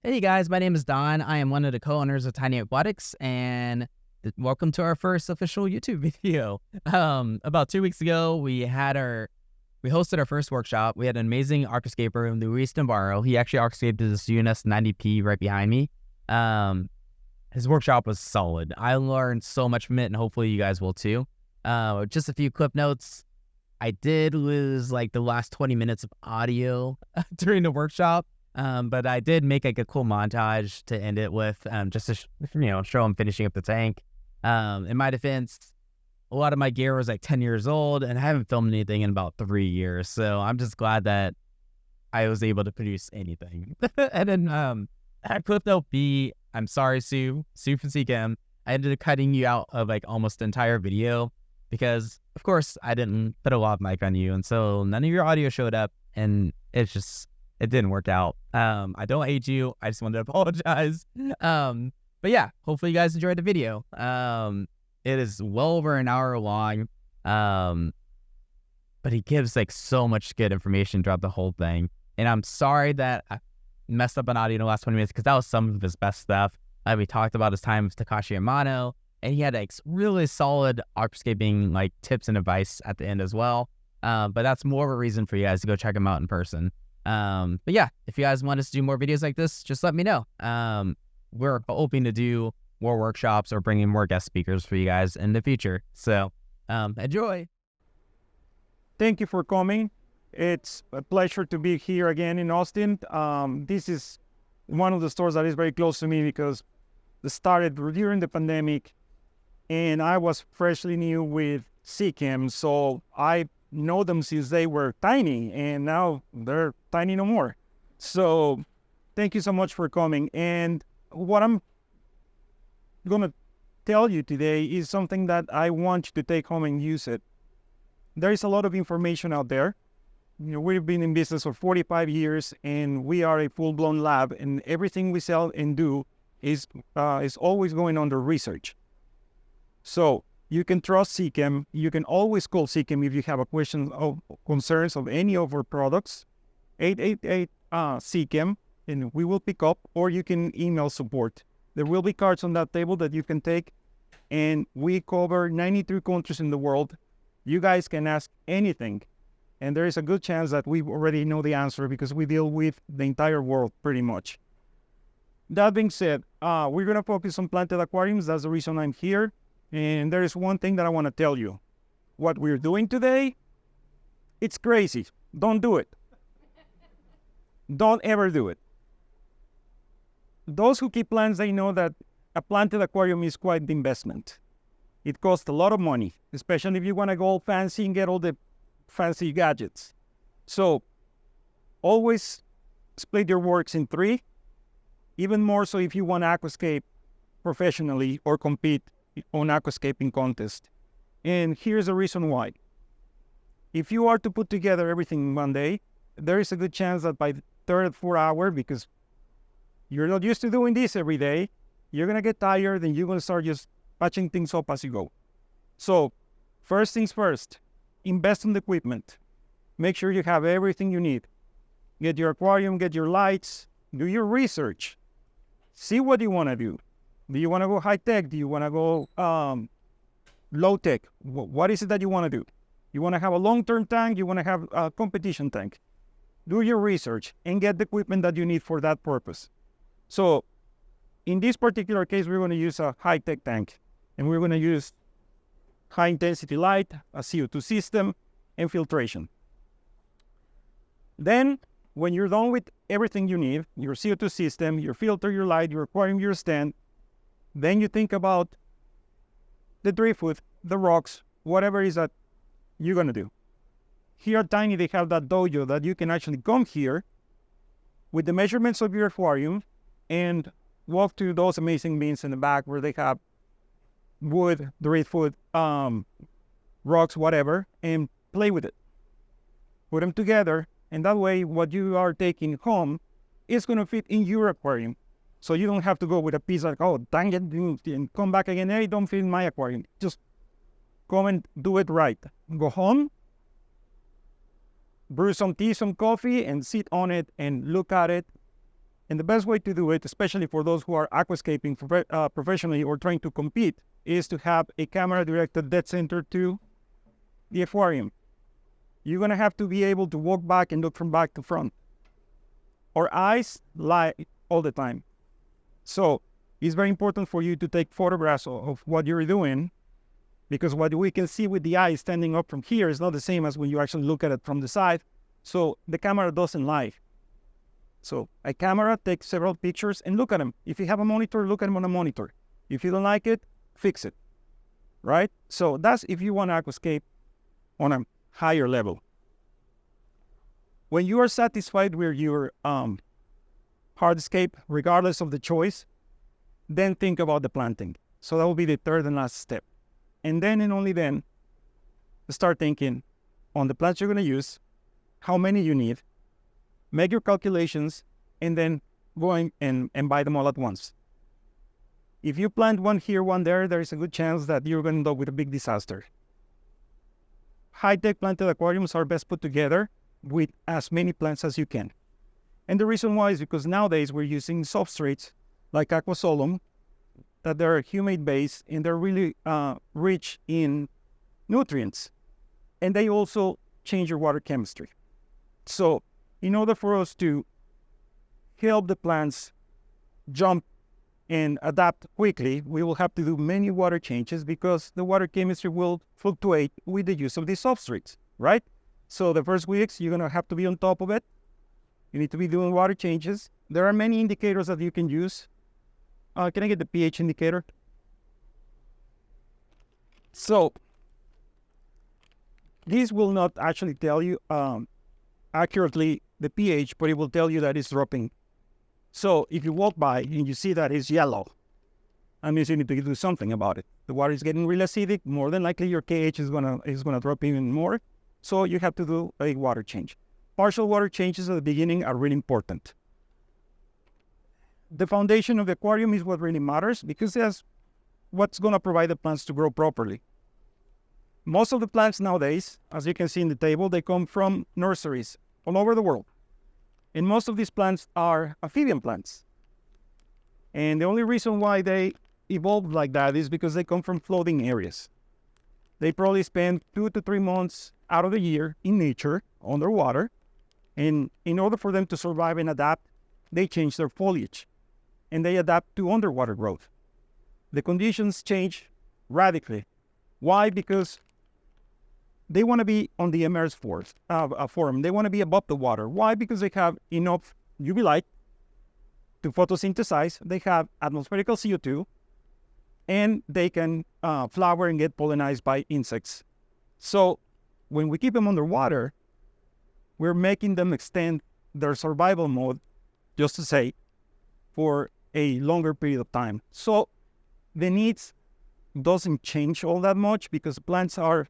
Hey guys, my name is Don. I am one of the co-owners of Tiny Aquatics, and welcome to our first official YouTube video. About 2 weeks ago, we hosted our first workshop. We had an amazing Aquascaper, Luis Navarro. He actually Aquascaped this UNS 90P right behind me. His workshop was solid. I learned so much from it, and hopefully you guys will too. Just a few clip notes. I did lose like the last 20 minutes of audio during the workshop. But I did make like a cool montage to end it with, just to show him finishing up the tank. In my defense, a lot of my gear was like 10 years old, and I haven't filmed anything in about 3 years. So I'm just glad that I was able to produce anything. And then at clip note B, I'm sorry, Sue from CCAM. I ended up cutting you out of like almost the entire video because, of course, I didn't put a lav mic on you, and so none of your audio showed up, and it didn't work out. I don't hate you. I just wanted to apologize. But yeah, hopefully you guys enjoyed the video. It is well over an hour long. But he gives like so much good information throughout the whole thing. And I'm sorry that I messed up on audio in the last 20 minutes because that was some of his best stuff. We talked about his time with Takashi Amano, and he had like really solid aquascaping like tips and advice at the end as well. But that's more of a reason for you guys to go check him out in person. But yeah, if you guys want us to do more videos like this, just let me know. We're hoping to do more workshops or bring in more guest speakers for you guys in the future. So, enjoy. Thank you for coming. It's a pleasure to be here again in Austin. This is one of the stores that is very close to me because it started during the pandemic, and I was freshly new with CCAM, so I know them since they were tiny, and now they're tiny no more. So thank you so much for coming. And what I'm gonna tell you today is something that I want you to take home and use it. There is a lot of information out there. We've been in business for 45 years, and we are a full-blown lab, and everything we sell and do is always going under research. So you can trust CCAM. You can always call CCAM if you have a question or concerns of any of our products. 888 CCAM, and we will pick up, or you can email support. There will be cards on that table that you can take, and we cover 93 countries in the world. You guys can ask anything, and there is a good chance that we already know the answer because we deal with the entire world pretty much. That being said, we're going to focus on planted aquariums. That's the reason I'm here. And there is one thing that I want to tell you. What we're doing today, it's crazy. Don't do it. Don't ever do it. Those who keep plants, they know that a planted aquarium is quite the investment. It costs a lot of money, especially if you want to go all fancy and get all the fancy gadgets. So always split your works in 3, even more so if you want to aquascape professionally or compete on aquascaping contest. And here's the reason why. If you are to put together everything in one day, there is a good chance that by the 3rd, 4th hour, because you're not used to doing this every day, you're going to get tired and you're going to start just patching things up as you go. So first things first, invest in the equipment. Make sure you have everything you need. Get your aquarium, get your lights, do your research. See what you want to do. Do you want to go high-tech? Do you want to go low-tech? What is it that you want to do? You want to have a long-term tank? You want to have a competition tank? Do your research and get the equipment that you need for that purpose. So in this particular case, we're going to use a high-tech tank. And we're going to use high-intensity light, a CO2 system, and filtration. Then, when you're done with everything you need, your CO2 system, your filter, your light, your aquarium, your stand, then you think about the driftwood, the rocks, whatever it is that you're going to do. Here at Tiny, they have that dojo that you can actually come here with the measurements of your aquarium and walk to those amazing bins in the back where they have wood, driftwood, rocks, whatever, and play with it. Put them together, and that way what you are taking home is going to fit in your aquarium. So you don't have to go with a piece like, oh, dang it, and come back again. Hey, don't fit in my aquarium. Just come and do it right. Go home, brew some tea, some coffee, and sit on it and look at it And the best way to do it, especially for those who are aquascaping professionally or trying to compete, is to have a camera directed dead center to the aquarium. You're going to have to be able to walk back and look from back to front. Our eyes lie all the time. So it's very important for you to take photographs of what you're doing, because what we can see with the eye standing up from here is not the same as when you actually look at it from the side. So the camera doesn't lie. So a camera takes several pictures and look at them. If you have a monitor, look at them on a monitor. If you don't like it, fix it, right? So that's if you want to aquascape on a higher level. When you are satisfied with your hardscape, regardless of the choice, then think about the planting. So that will be the third and last step. And then and only then, start thinking on the plants you're going to use, how many you need, make your calculations, and then go and buy them all at once. If you plant one here, one there, there is a good chance that you're going to end up with a big disaster. High-tech planted aquariums are best put together with as many plants as you can. And the reason why is because nowadays we're using substrates like aquasolum, that they're humate-based and they're really rich in nutrients. And they also change your water chemistry. So in order for us to help the plants jump and adapt quickly, we will have to do many water changes because the water chemistry will fluctuate with the use of these substrates, right? So the first weeks, you're going to have to be on top of it. You need to be doing water changes. There are many indicators that you can use. Can I get the pH indicator? So this will not actually tell you accurately the pH, but it will tell you that it's dropping. So if you walk by and you see that it's yellow, that means you need to do something about it. The water is getting really acidic. More than likely, your pH is gonna drop even more. So you have to do a water change. Partial water changes at the beginning are really important. The foundation of the aquarium is what really matters because that's what's going to provide the plants to grow properly. Most of the plants nowadays, as you can see in the table, they come from nurseries all over the world. And most of these plants are amphibian plants. And the only reason why they evolved like that is because they come from floating areas. They probably spend 2 to 3 months out of the year in nature, underwater. And in order for them to survive and adapt, they change their foliage. And they adapt to underwater growth. The conditions change radically. Why? Because they want to be on the immersed form. They want to be above the water. Why? Because they have enough UV light to photosynthesize. They have atmospheric CO2, and they can flower and get pollinized by insects. So when we keep them underwater, we're making them extend their survival mode, just to say, for a longer period of time. So the needs doesn't change all that much because plants are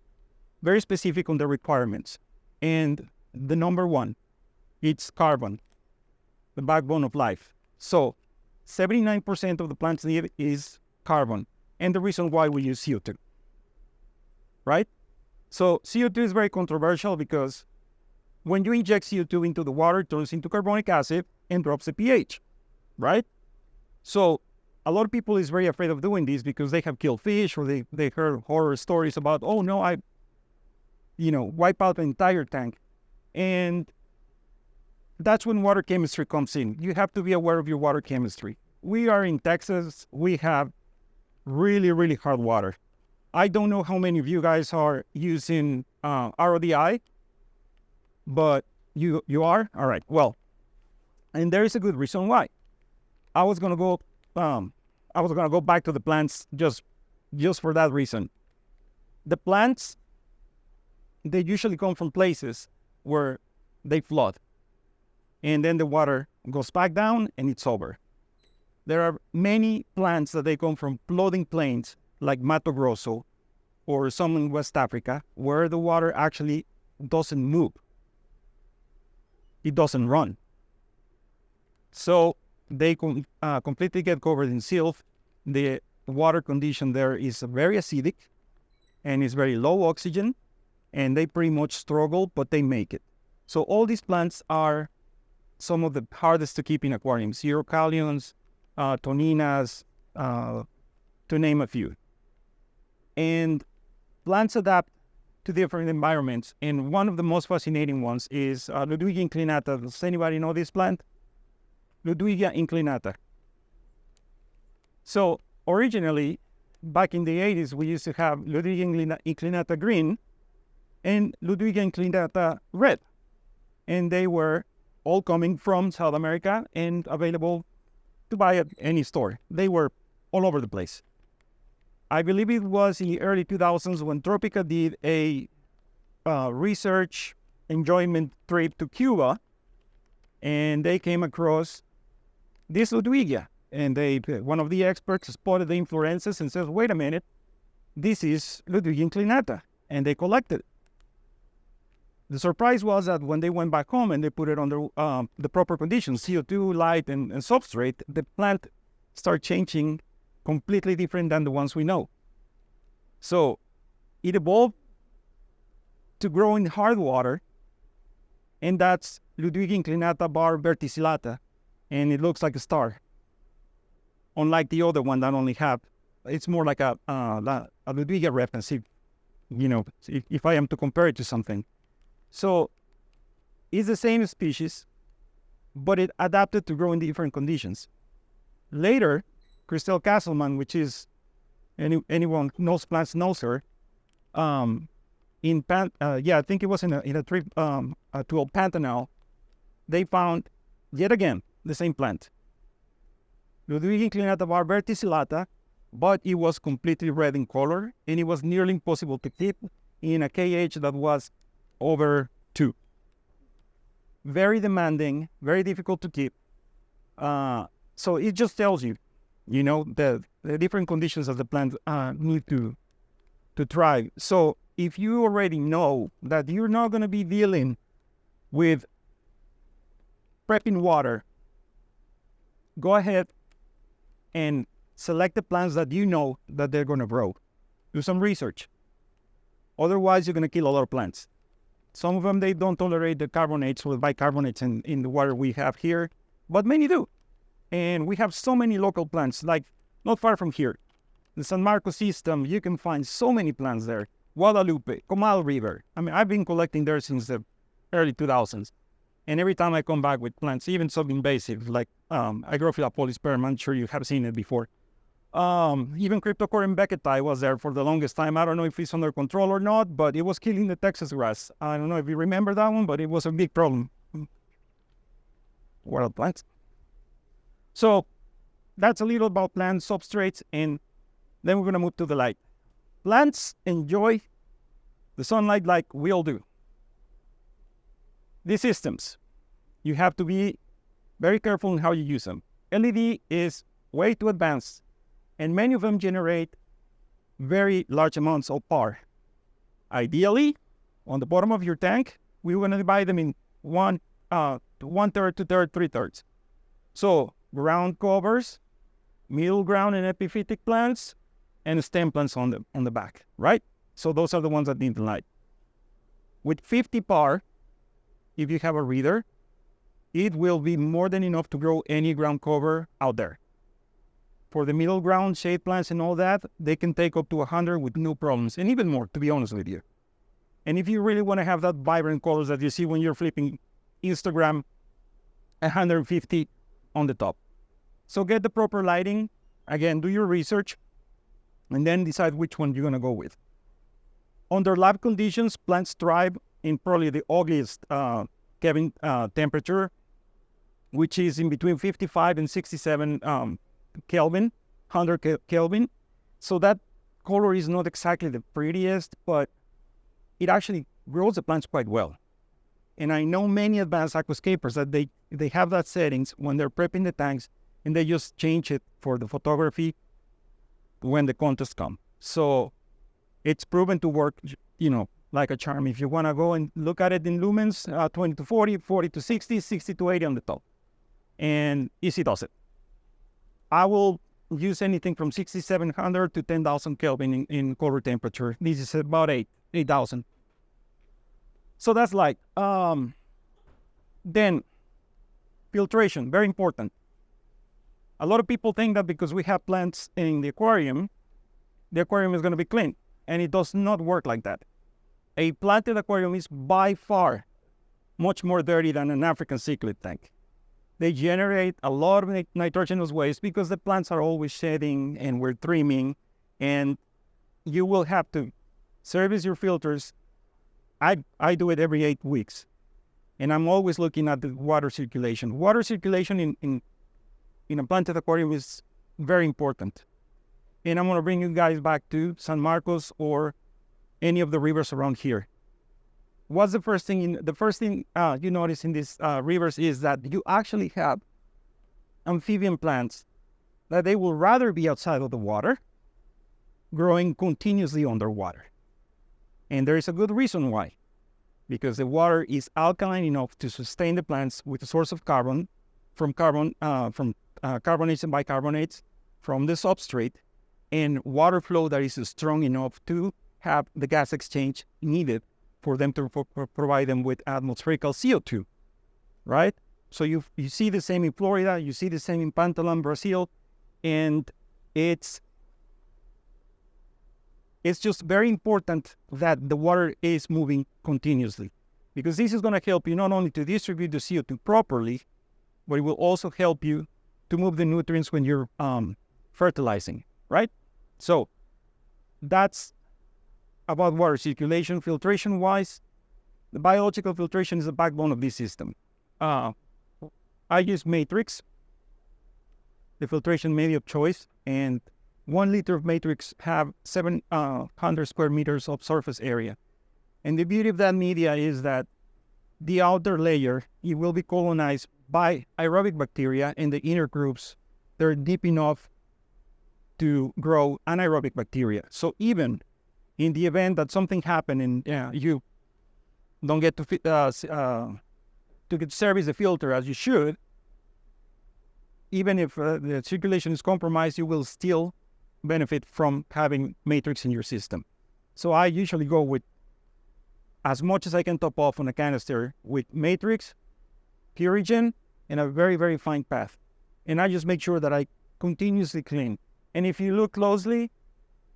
very specific on the requirements. And the number one, it's carbon, the backbone of life. So 79% of the plant's need is carbon. And the reason why we use CO2, right? So CO2 is very controversial because when you inject CO2 into the water, it turns into carbonic acid and drops the pH, right? So a lot of people is very afraid of doing this because they have killed fish or they heard horror stories about, oh no, I wipe out the entire tank. And that's when water chemistry comes in. You have to be aware of your water chemistry. We are in Texas. We have really, really hard water. I don't know how many of you guys are using RODI, but you are? All right, well, and there is a good reason why. I was gonna go back to the plants just for that reason. The plants, they usually come from places where they flood. And then the water goes back down and it's over. There are many plants that they come from flooding plains like Mato Grosso or some in West Africa where the water actually doesn't move. It doesn't run. So they completely get covered in silt. The water condition there is very acidic and it's very low oxygen, and they pretty much struggle, but they make it. So all these plants are some of the hardest to keep in aquariums, Eurocalions, Toninas, to name a few. And plants adapt to different environments. And one of the most fascinating ones is Ludwigia inclinata. Does anybody know this plant? Ludwigia inclinata. So originally, back in the 80s, we used to have Ludwigia inclinata green and Ludwigia inclinata red. And they were all coming from South America and available to buy at any store. They were all over the place. I believe it was in the early 2000s when Tropica did a research enjoyment trip to Cuba, and they came across this Ludwigia. And one of the experts spotted the inflorescences and says, wait a minute, this is Ludwigia inclinata. And they collected it. The surprise was that when they went back home and they put it under the proper conditions, CO2, light, and substrate, the plant started changing completely different than the ones we know. So it evolved to grow in hard water, and that's Ludwigia inclinata bar verticillata, and it looks like a star. Unlike the other one that only have, it's more like a Ludwigia reference, if I am to compare it to something. So it's the same species, but it adapted to grow in different conditions. Later, Christelle Castleman, which is anyone who knows plants knows her, I think it was in a trip to El Pantanal, they found yet again the same plant, Ludwigia inclinata var verticillata, but it was completely red in color, and it was nearly impossible to keep in a KH that was over 2. Very demanding, very difficult to keep. So it just tells you, the different conditions that the plant need to thrive. So if you already know that you're not going to be dealing with prepping water, go ahead and select the plants that you know that they're going to grow. Do some research. Otherwise, you're going to kill a lot of plants. Some of them, they don't tolerate the carbonates or bicarbonates in the water we have here, but many do. And we have so many local plants, like not far from here. The San Marcos system, you can find so many plants there. Guadalupe, Comal River. I mean, I've been collecting there since the early 2000s. And every time I come back with plants, even some invasive, like Agrophylla sperm, I'm sure you have seen it before. Even Cryptocorum becketi was there for the longest time. I don't know if it's under control or not, but it was killing the Texas grass. I don't know if you remember that one, but it was a big problem. Wild plants. So that's a little about plant substrates, and then we're going to move to the light. Plants enjoy the sunlight like we all do. These systems, you have to be very careful in how you use them. LED is way too advanced, and many of them generate very large amounts of power. Ideally, on the bottom of your tank, we want to divide them in one third, 2/3, 3/3. So ground covers, middle ground and epiphytic plants, and stem plants on the back, right? So those are the ones that need the light. With 50 par, if you have a reader, it will be more than enough to grow any ground cover out there. For the middle ground, shade plants and all that, they can take up to 100 with no problems, and even more, to be honest with you. And if you really want to have that vibrant colors that you see when you're flipping Instagram, 150 on the top. So get the proper lighting. Again, do your research, and then decide which one you're going to go with. Under lab conditions, plants thrive in probably the ugliest Kelvin temperature, which is in between 55 and 67 Kelvin, 100 Kelvin. So that color is not exactly the prettiest, but it actually grows the plants quite well. And I know many advanced aquascapers that they have that settings when they're prepping the tanks, and they just change it for the photography when the contests come. So it's proven to work, like a charm. If you want to go and look at it in lumens, 20 to 40, 40 to 60, 60 to 80 on the top. And easy does it. I will use anything from 6,700 to 10,000 Kelvin in color temperature. This is about 8,000. So that's light. Then Filtration, very important. A lot of people think that because we have plants in the aquarium is going to be clean, and it does not work like that. A planted aquarium is by far much more dirty than an African cichlid tank. They generate a lot of nitrogenous waste because the plants are always shedding and we're trimming, and you will have to service your filters. I do it every 8 weeks, and I'm always looking at the water circulation. Water circulation in a planted aquarium is very important. And I'm going to bring you guys back to San Marcos or any of the rivers around here. What's the first thing? You notice in these rivers is that you actually have amphibian plants that they will rather be outside of the water, growing continuously underwater. And there is a good reason why. Because the water is alkaline enough to sustain the plants with a source of carbon from carbonates and bicarbonates from the substrate, and water flow that is strong enough to have the gas exchange needed for them to provide them with atmospherical CO2, right? So you see the same in Florida, you see the same in Pantalan, Brazil, and it's just very important that the water is moving continuously, because this is going to help you not only to distribute the CO2 properly, but it will also help you to move the nutrients when you're fertilizing, right? So that's about water circulation. Filtration-wise, the biological filtration is the backbone of this system. I use Matrix, the filtration media of choice, and 1 liter of Matrix have 700 square meters of surface area. And the beauty of that media is that the outer layer, it will be colonized by aerobic bacteria, and the inner groups, they're deep enough to grow anaerobic bacteria. So even in the event that something happened and you don't get to service the filter as you should, even if the circulation is compromised, you will still benefit from having Matrix in your system. So I usually go with as much as I can top off on a canister with Matrix, Purigen, and a very, very fine path. And I just make sure that I continuously clean. And if you look closely,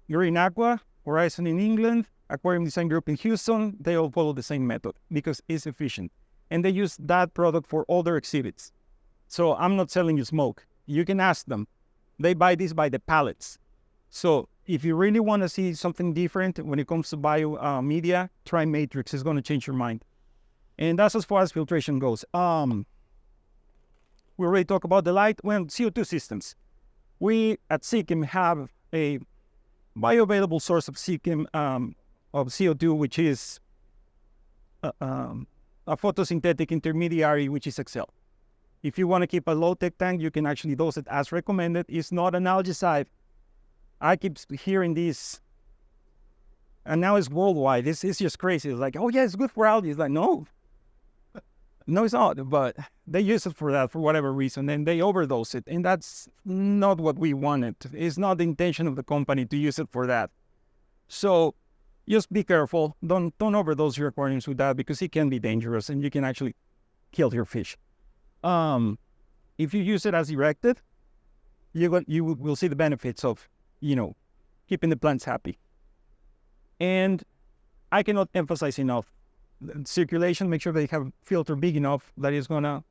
you're in Aqua, Horizon in England, Aquarium Design Group in Houston, they all follow the same method because it's efficient. And they use that product for all their exhibits. So I'm not selling you smoke. You can ask them. They buy this by the pallets. So if you really want to see something different when it comes to bio media, try Matrix. It's going to change your mind. And that's as far as filtration goes. We already talked about the light. Well, CO2 systems. We at SyncID have a bioavailable source of CO2, which is a photosynthetic intermediary, which is Excel. If you want to keep a low-tech tank, you can actually dose it as recommended. It's not an algaecide. I keep hearing this, and now it's worldwide. It's just crazy. It's like, oh yeah, it's good for algae. It's like, no, it's not. But they use it for that for whatever reason, and they overdose it, and that's not what we wanted. It's not the intention of the company to use it for that. So just be careful. Don't overdose your aquariums with that, because it can be dangerous, and you can actually kill your fish. If you use it as directed, you will see the benefits of, keeping the plants happy. And I cannot emphasize enough, circulation, make sure they have a filter big enough that is going to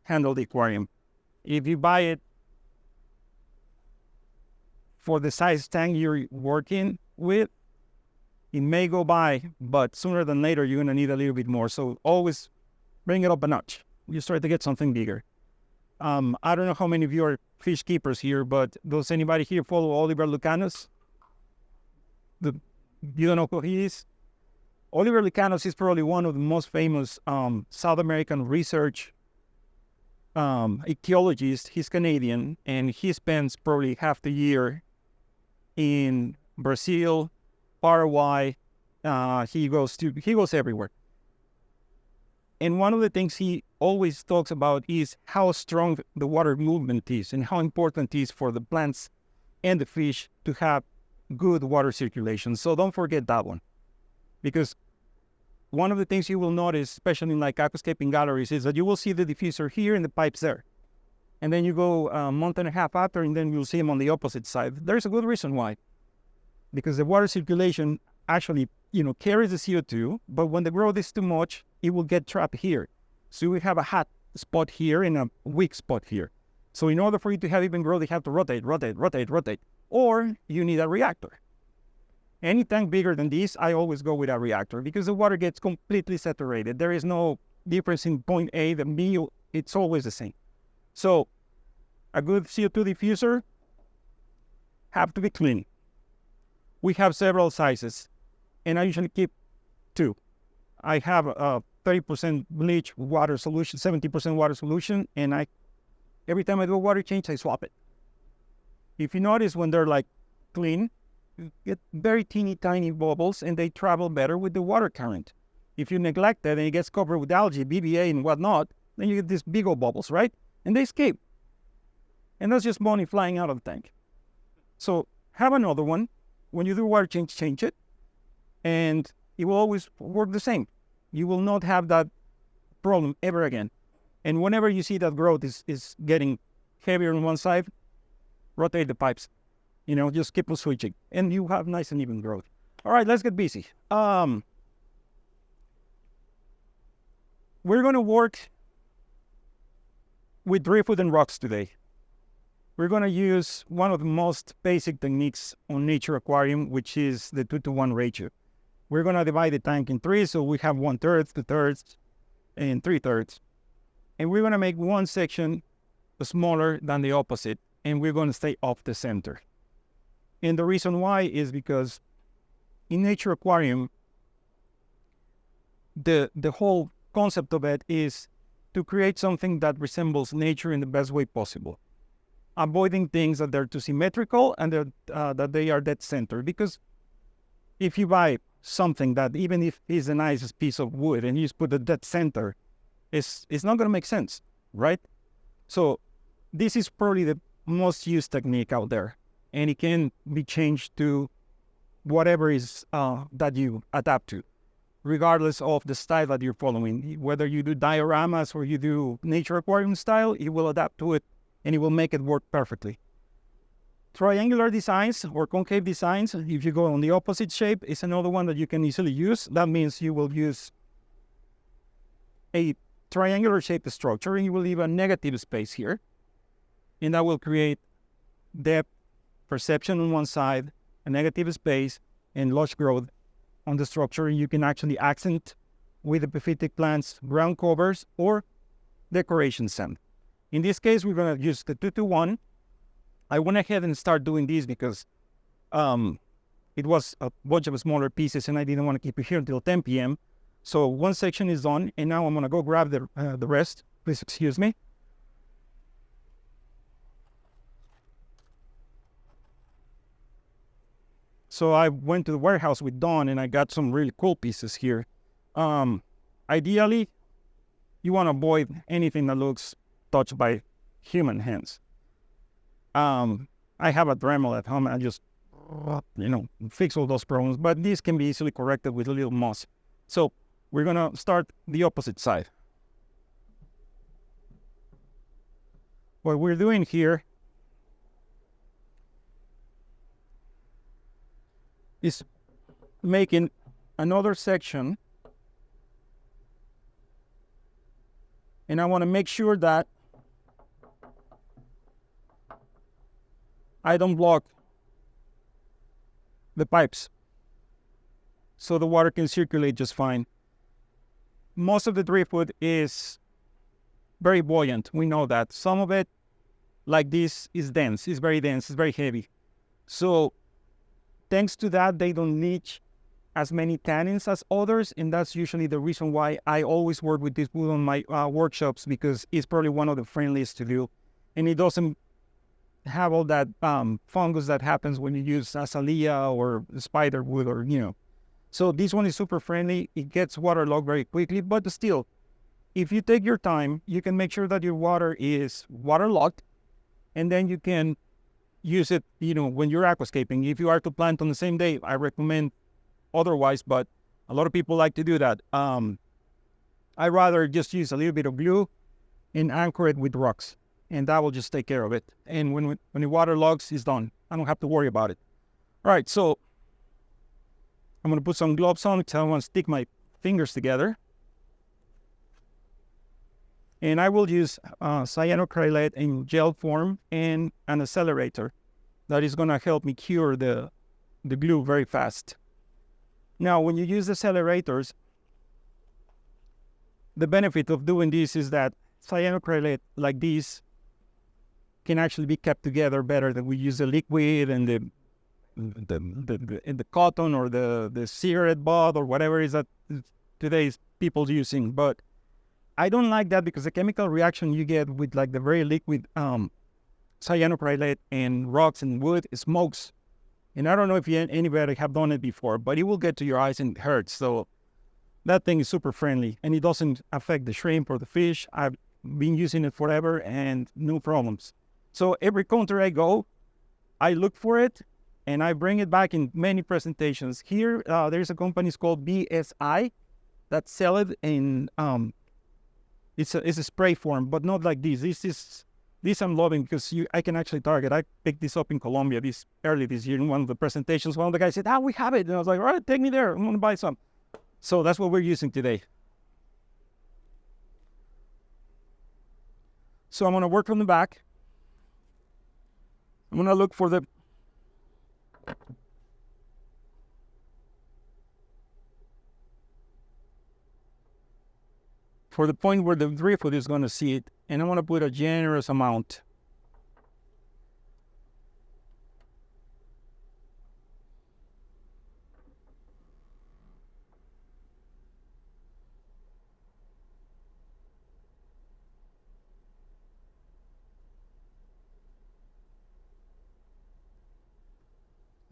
handle the aquarium. If you buy it for the size tank you're working with, it may go by, but sooner than later, you're going to need a little bit more. So always bring it up a notch. You start to get something bigger. I don't know how many of you are fish keepers here, but does anybody here follow Oliver Lucanos? You don't know who he is? Oliver Lucanos is probably one of the most famous South American research ichthyologists. He's Canadian, and he spends probably half the year in Brazil, Paraguay. He goes everywhere. And one of the things he always talks about is how strong the water movement is and how important it is for the plants and the fish to have good water circulation. So don't forget that one. Because one of the things you will notice, especially in like aquascaping galleries, is that you will see the diffuser here and the pipes there. And then you go a month and a half after, and then you'll see them on the opposite side. There's a good reason why. Because the water circulation actually, carries the CO2, but when the growth is too much, it will get trapped here. So we have a hot spot here and a weak spot here. So in order for you to have even growth, you have to rotate, or you need a reactor. Any tank bigger than this, I always go with a reactor because the water gets completely saturated. There is no difference in point A than B. It's always the same. So a good CO2 diffuser have to be clean. We have several sizes, and I usually keep 2. I have a 30% bleach water solution, 70% water solution, and every time I do a water change, I swap it. If you notice when they're like clean, you get very teeny tiny bubbles, and they travel better with the water current. If you neglect that and it gets covered with algae, BBA, and whatnot, then you get these big old bubbles, right? And they escape. And that's just money flying out of the tank. So have another one. When you do water change it, and it will always work the same. You will not have that problem ever again. And whenever you see that growth is getting heavier on one side, rotate the pipes. Just keep on switching, and you have nice and even growth. All right, let's get busy. We're going to work with driftwood and rocks today. We're going to use one of the most basic techniques on nature aquarium, which is the 2-to-1 ratio. We're going to divide the tank in 3, so we have 1/3, 2/3, and 3/3. And we're going to make one section smaller than the opposite, and we're going to stay off the center. And the reason why is because in nature aquarium, the whole concept of it is to create something that resembles nature in the best way possible, avoiding things that they're too symmetrical and that they are dead center. Because if you buy something that, even if it's the nicest piece of wood and you just put a dead center, it's not going to make sense, right? So this is probably the most used technique out there, and it can be changed to whatever is that you adapt to, regardless of the style that you're following. Whether you do dioramas or you do nature aquarium style, it will adapt to it and it will make it work perfectly. Triangular designs or concave designs, if you go on the opposite shape, is another one that you can easily use. That means you will use a triangular shaped structure and you will leave a negative space here, and that will create depth perception on one side, a negative space, and lush growth on the structure. And you can actually accent with epiphytic plants, ground covers, or decoration sand. In this case, we're going to use the 2-to-1. I went ahead and started doing this because it was a bunch of smaller pieces and I didn't want to keep it here until 10 p.m. So one section is done, and now I'm going to go grab the rest. Please excuse me. So I went to the warehouse with Dawn and I got some really cool pieces here. Ideally, you want to avoid anything that looks touched by human hands. I have a Dremel at home and I just, fix all those problems, but this can be easily corrected with a little moss. So we're going to start the opposite side. What we're doing here is making another section, and I want to make sure that I don't block the pipes so the water can circulate just fine. Most of the driftwood is very buoyant. We know that. Some of it, like this, is dense. It's very dense. It's very heavy. So thanks to that, they don't leach as many tannins as others, and that's usually the reason why I always work with this wood on my workshops, because it's probably one of the friendliest to do, and it doesn't have all that fungus that happens when you use azalea or spider wood, or So this one is super friendly. It gets waterlogged very quickly, but still, if you take your time, you can make sure that your water is waterlogged, and then you can use it, when you're aquascaping. If you are to plant on the same day, I recommend otherwise, but A lot of people like to do that. I rather just use a little bit of glue and anchor it with rocks, and that will just take care of it. And when the water logs, it's done. I don't have to worry about it. All right, so I'm gonna put some gloves on because I want to stick my fingers together. And I will use cyanoacrylate in gel form and an accelerator that is gonna help me cure the glue very fast. Now, when you use accelerators, the benefit of doing this is that cyanoacrylate like this can actually be kept together better than we use the liquid and the cotton or the cigarette butt or whatever is that today's people using. But I don't like that because the chemical reaction you get with like the very liquid cyanoacrylate and rocks and wood smokes. And I don't know if anybody have done it before, but it will get to your eyes and it hurts. So that thing is super friendly and it doesn't affect the shrimp or the fish. I've been using it forever and no problems. So every country I go, I look for it and I bring it back in many presentations. Here, there's a company called BSI that sell it in, it's a spray form, but not like this. This I'm loving because I can actually target. I picked this up in Colombia early this year in one of the presentations. One of the guys said, we have it. And I was like, all right, take me there. I'm going to buy some. So that's what we're using today. So I'm going to work from the back. I'm going to look for the point where the driftwood is going to see it, and I want to put a generous amount.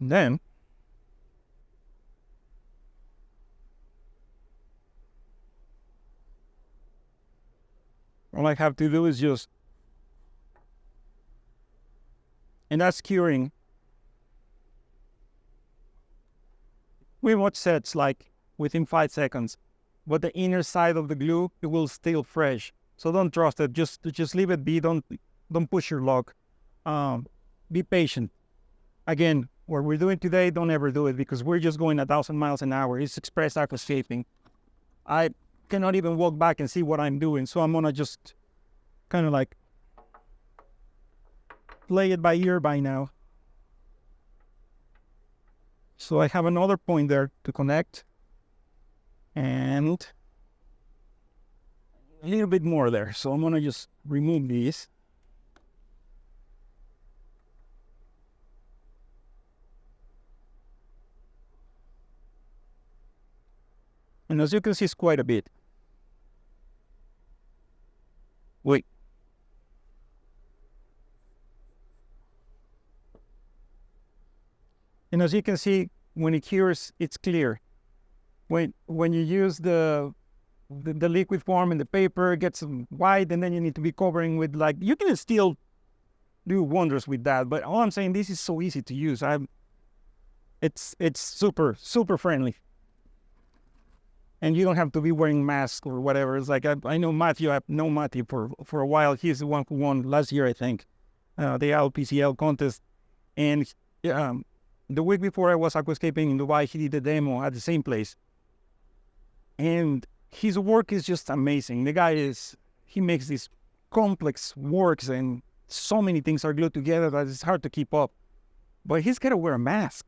And then all I have to do is and that's curing. We watch sets like within 5 seconds, but the inner side of the glue, it will still fresh. So don't trust it. Just leave it be. Don't push your luck. Be patient. Again, what we're doing today, don't ever do it because we're just going 1,000 miles an hour. It's express aquascaping. I cannot even walk back and see what I'm doing. So I'm gonna just kind of like play it by ear by now. So I have another point there to connect and a little bit more there. So I'm gonna just remove these. And as you can see, it's quite a bit. Wait. And as you can see, when it cures, it's clear. When you use the liquid form and the paper, it gets white, and then you need to be covering with like, you can still do wonders with that. But all I'm saying, this is so easy to use. It's super, super friendly. And you don't have to be wearing masks or whatever. It's like, I know Matthew, I've known Matthew for a while. He's the one who won last year, I think, the LPCL contest. And the week before I was aquascaping in Dubai, he did a demo at the same place. And his work is just amazing. The guy he makes these complex works and so many things are glued together that it's hard to keep up. But he's got to wear a mask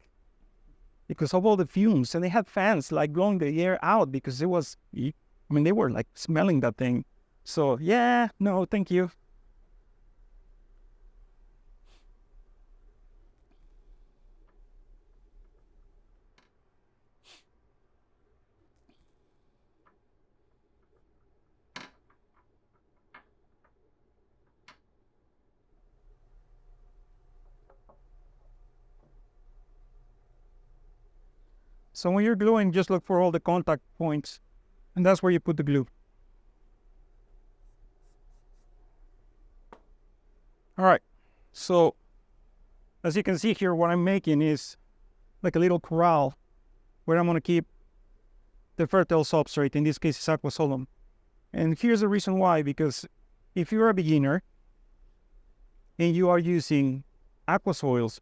because of all the fumes. And they had fans like blowing the air out because they were like smelling that thing. So yeah, no, thank you. So when you're gluing, just look for all the contact points, and that's where you put the glue. All right, so as you can see here, what I'm making is like a little corral where I'm gonna keep the fertile substrate, in this case is aquasolum. And here's the reason why, because if you're a beginner and you are using aqua soils,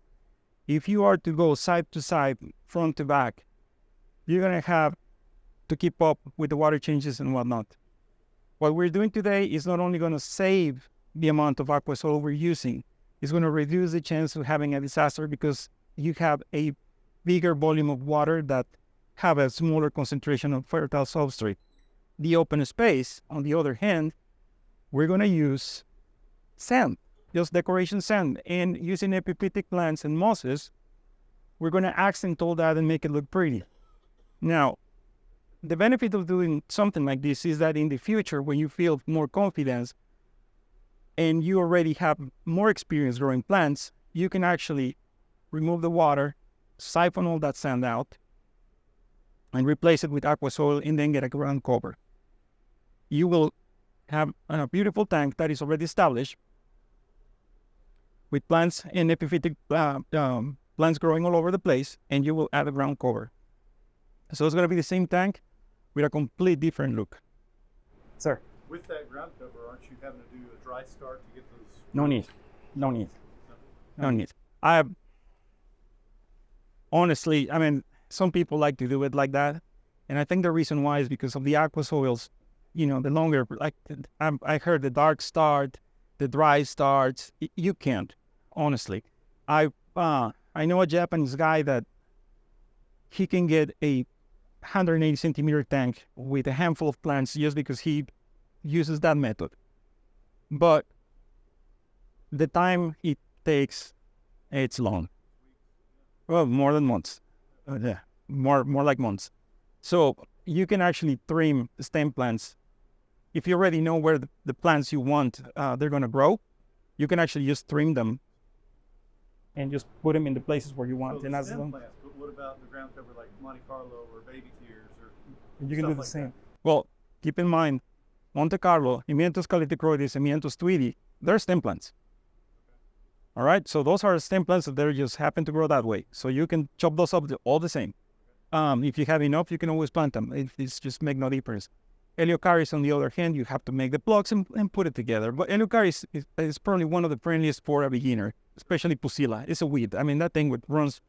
if you are to go side to side, front to back, you're going to have to keep up with the water changes and whatnot. What we're doing today is not only going to save the amount of aqua soil we're using, it's going to reduce the chance of having a disaster because you have a bigger volume of water that have a smaller concentration of fertile substrate. The open space, on the other hand, we're going to use sand, just decoration sand. And using epiphytic plants and mosses, we're going to accent all that and make it look pretty. Now, the benefit of doing something like this is that in the future, when you feel more confidence and you already have more experience growing plants, you can actually remove the water, siphon all that sand out, and replace it with aqua soil and then get a ground cover. You will have a beautiful tank that is already established with plants and epiphytic plants growing all over the place, and you will add a ground cover. So it's going to be the same tank with a complete different look. Sir? With that ground cover, aren't you having to do a dry start to get those? No need. Honestly, I mean, some people like to do it like that. And I think the reason why is because of the aqua soils. You know, the longer, like I heard the dark start, the dry starts, you can't, honestly. I know a Japanese guy that he can get a 180 centimeter tank with a handful of plants just because he uses that method. But the time it takes, it's long. Well, more than months. Yeah, more like months. So you can actually trim stem plants. If you already know where the plants you want, they're going to grow, you can actually just trim them and just put them in the places where you want. So and the as stem long, plants, but what about the ground cover like Monte Carlo or baby tears or you can do the like same. that? Well, keep in mind, Monte Carlo, Imientos caliticroides, Imientos tweedy, they're stem plants. All right, so those are stem plants that they just happen to grow that way. So you can chop those up all the same. If you have enough, you can always plant them. It's just make no difference. Eleucharis, on the other hand, you have to make the plugs and put it together. But Eleucharis is probably one of the friendliest for a beginner, especially Pusilla. It's a weed. I mean, that thing runs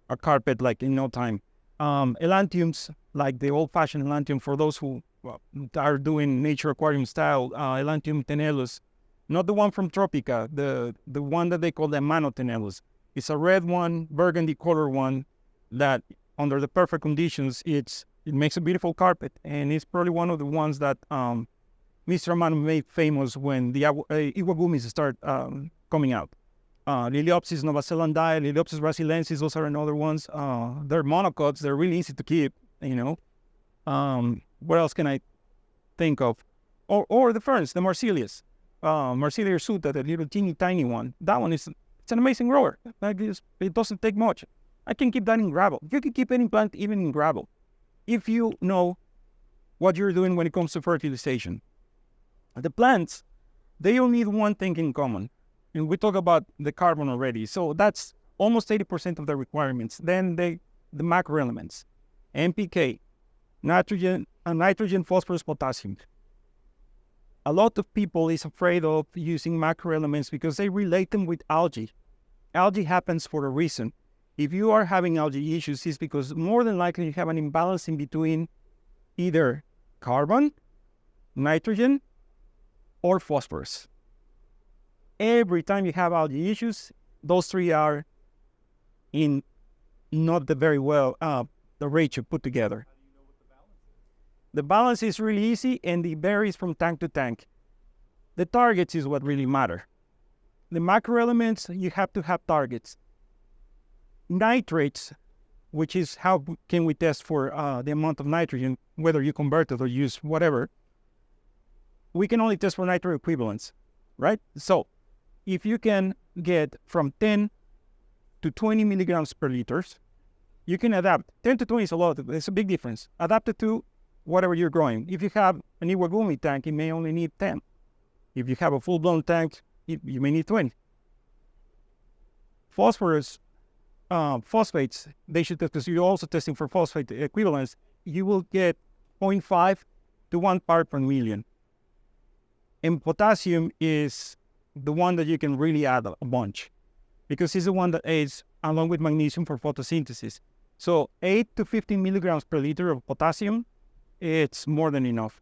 a carpet like in no time. Elantiums, like the old-fashioned Elantium, for those who are doing nature aquarium style, Elantium tenellus, not the one from Tropica, the one that they call the Mano tenellus. It's a red one, burgundy color one that under the perfect conditions, it makes a beautiful carpet, and it's probably one of the ones that Mr. Amano made famous when the Iwagumis start coming out. Liliopsis novazelandii, Liliopsis brasilensis, those are another ones. They're monocots. They're really easy to keep, you know. What else can I think of? Or the ferns, the Marcelius. Marcelia hirsuta, the little teeny tiny one. That one it's an amazing grower. Like it doesn't take much. I can keep that in gravel. You can keep any plant even in gravel, if you know what you're doing when it comes to fertilization. The plants, they all need one thing in common. And we talk about the carbon already. So that's almost 80% of the requirements. Then the macro elements, NPK, nitrogen, phosphorus, potassium. A lot of people is afraid of using macro elements because they relate them with algae. Algae happens for a reason. If you are having algae issues, it's because more than likely you have an imbalance in between either carbon, nitrogen, or phosphorus. Every time you have algae issues, those three are in not the very well, the ratio put together. How do you know what the balance is? The balance is really easy, and it varies from tank to tank. The targets is what really matter. The macro elements, you have to have targets. Nitrates, which is how can we test for the amount of nitrogen, whether you convert it or use whatever, we can only test for nitrate equivalents, right? So if you can get from 10 to 20 milligrams per liter, you can adapt. 10 to 20 is a lot. It's a big difference. Adapt it to whatever you're growing. If you have an Iwagumi tank, it may only need 10. If you have a full-blown tank, you may need 20. Phosphorus, phosphates, they should test, because you're also testing for phosphate equivalents. You will get 0.5 to 1 part per million. And potassium is the one that you can really add a bunch because it's the one that aids along with magnesium for photosynthesis. So 8 to 15 milligrams per liter of potassium, it's more than enough.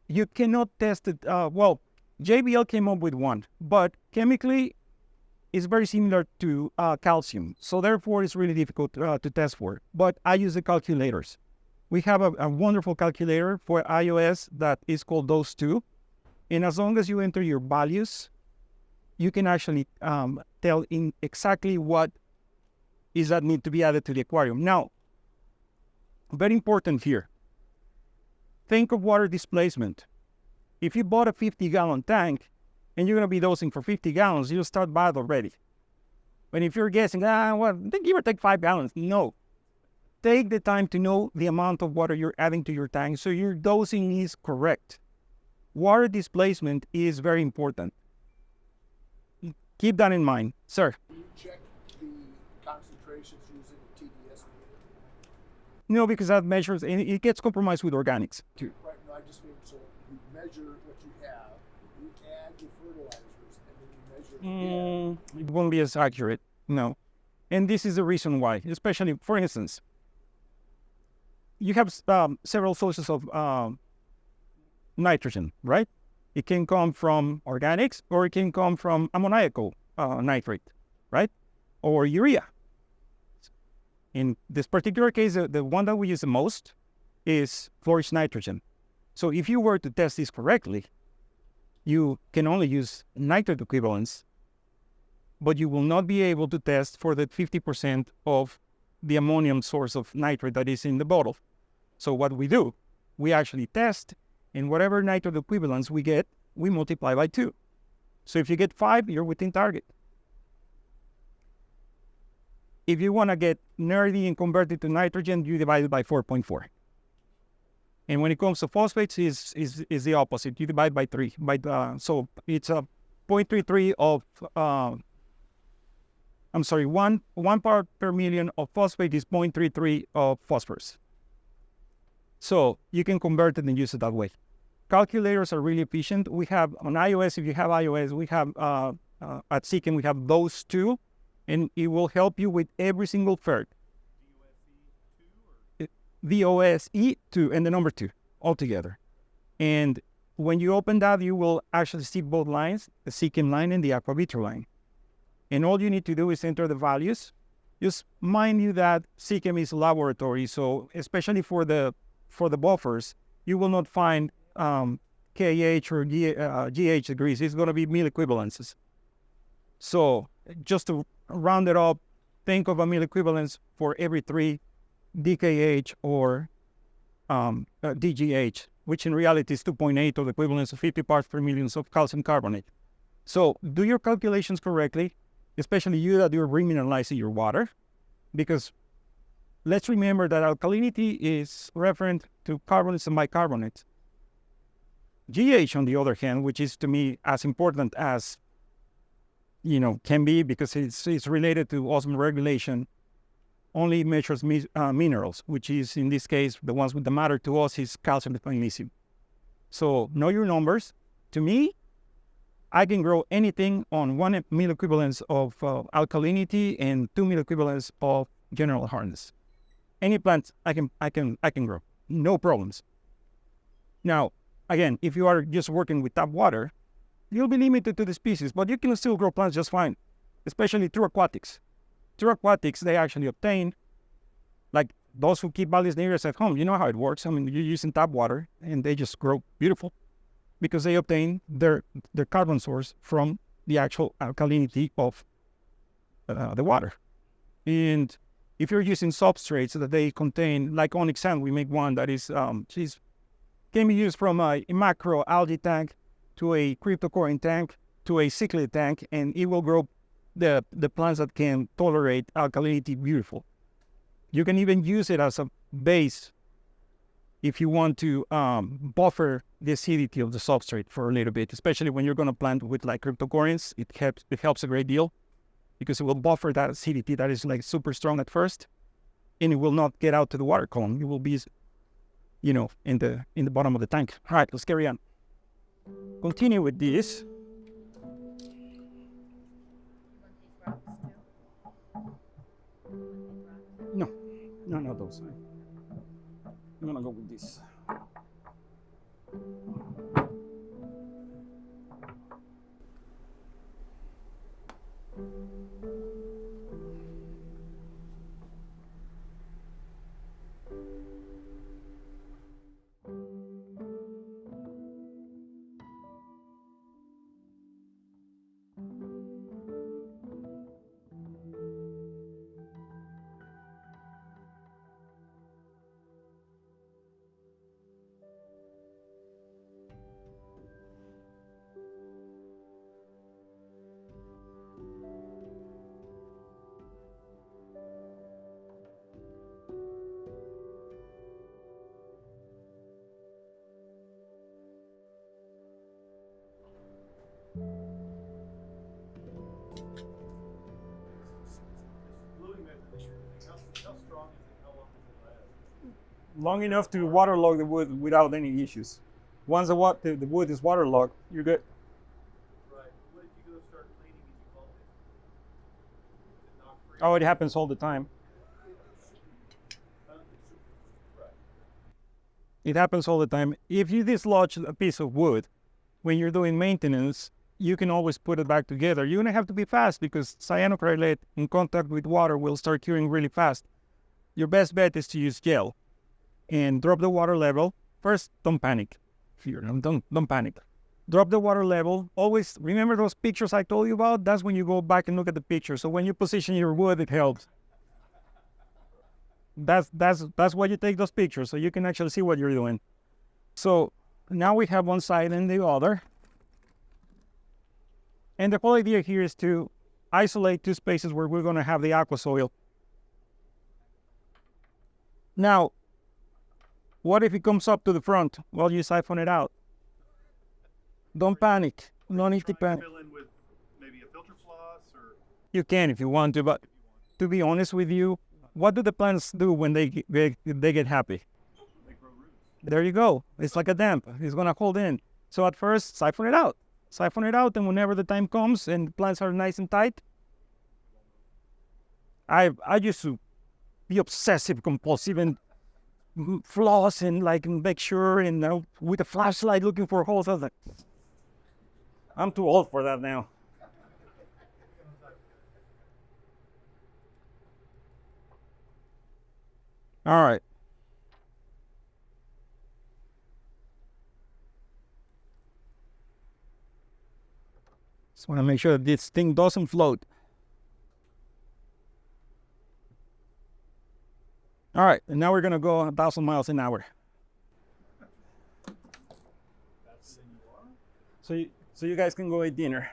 You cannot test it. Well, JBL came up with one, but chemically, it's very similar to calcium. So therefore, it's really difficult to test for. But I use the calculators. We have a wonderful calculator for iOS that is called Those Two. And as long as you enter your values, you can actually tell in exactly what is that need to be added to the aquarium. Now, very important here. Think of water displacement. If you bought a 50-gallon tank and you're going to be dosing for 50 gallons, you'll start bad already. But if you're guessing, give or take 5 gallons, no. Take the time to know the amount of water you're adding to your tank so your dosing is correct. Water displacement is very important. Keep that in mind. Sir? Do you check the concentrations using a TDS meter? No, because that measures, and it gets compromised with organics too. Right, no, I just mean, so you measure what you have, you add your fertilizers, and then you measure it again. It won't be as accurate, no. And this is the reason why, especially, for instance, you have several sources of nitrogen, right? It can come from organics or it can come from ammoniacal nitrate, right? Or urea. In this particular case, the one that we use the most is flourished nitrogen. So if you were to test this correctly, you can only use nitrate equivalents, but you will not be able to test for the 50% of the ammonium source of nitrate that is in the bottle. So what we do, we actually test, and whatever nitrate equivalents we get, we multiply by 2. So if you get 5, you're within target. If you want to get nerdy and convert it to nitrogen, you divide it by 4.4. And when it comes to phosphates, is the opposite. You divide by 3. So it's a 0.33 of, one part per million of phosphate is 0.33 of phosphorus. So you can convert it and use it that way. Calculators are really efficient. We have on iOS, if you have iOS, we have at SyncID, we have Those Two, and it will help you with every single FERT. DOSE2 and the number 2 altogether. And when you open that, you will actually see both lines, the SyncID line and the Aquavitro line. And all you need to do is enter the values. Just mind you that SyncID is a laboratory, so especially for the buffers, you will not find KH or GH degrees. It's going to be milliequivalences. So just to round it up, think of a milliequivalence for every 3 DKH or DGH, which in reality is 2.8 or the equivalence of 50 parts per million of calcium carbonate. So do your calculations correctly, especially you that you're remineralizing your water, because let's remember that alkalinity is referent to carbonates and bicarbonates. GH, on the other hand, which is to me as important as, can be because it's related to osmotic regulation, only measures minerals, which is, in this case, the ones that matter to us is calcium and magnesium. So know your numbers. To me, I can grow anything on 1 milliequivalence of alkalinity and 2 milliequivalents of general hardness. Any plant I can grow, no problems. Now, again, if you are just working with tap water, you'll be limited to the species, but you can still grow plants just fine, especially through aquatics. Through aquatics, they actually obtain, like those who keep Valles Negras at home, you know how it works. I mean, you're using tap water, and they just grow beautiful because they obtain their carbon source from the actual alkalinity of the water. And if you're using substrates that they contain, like onyx sand, we make one that is, can be used from a macro algae tank to a cryptochlorine tank to a cichlid tank, and it will grow the plants that can tolerate alkalinity beautiful. You can even use it as a base if you want to buffer the acidity of the substrate for a little bit, especially when you're going to plant with like cryptochlorines. It helps a great deal because it will buffer that acidity that is like super strong at first, and it will not get out to the water column. It will be you know, in the bottom of the tank. All right, let's carry on. Continue with this. No, no, those. I'm gonna go with this. Long enough to waterlog the wood without any issues. Once the wood is waterlogged, you're good. Right. What if you go start cleaning and you bump it? Is it not free? Oh, it happens all the time. Right. It happens all the time. If you dislodge a piece of wood when you're doing maintenance, you can always put it back together. You're gonna have to be fast because cyanocrylate in contact with water will start curing really fast. Your best bet is to use gel and drop the water level. First, don't panic. Don't panic. Drop the water level. Always remember those pictures I told you about? That's when you go back and look at the picture. So when you position your wood, it helps. That's why you take those pictures, so you can actually see what you're doing. So now we have one side and the other. And the whole idea here is to isolate two spaces where we're going to have the aqua soil. Now, what if it comes up to the front? Well, you siphon it out. Don't panic. No need to panic. Fill in with maybe a filter floss or You can if you want to, but to be honest with you, what do the plants do when they get happy? they grow roots. There you go. It's like a dam. It's going to hold in. So at first, siphon it out. Siphon it out, and whenever the time comes and the plants are nice and tight, I used to be obsessive compulsive and floss and like make sure and with a flashlight looking for holes. I was like, I'm too old for that now. All right. Just want to make sure that this thing doesn't float. All right, and now we're gonna go 1,000 miles an hour. So you guys can go eat dinner.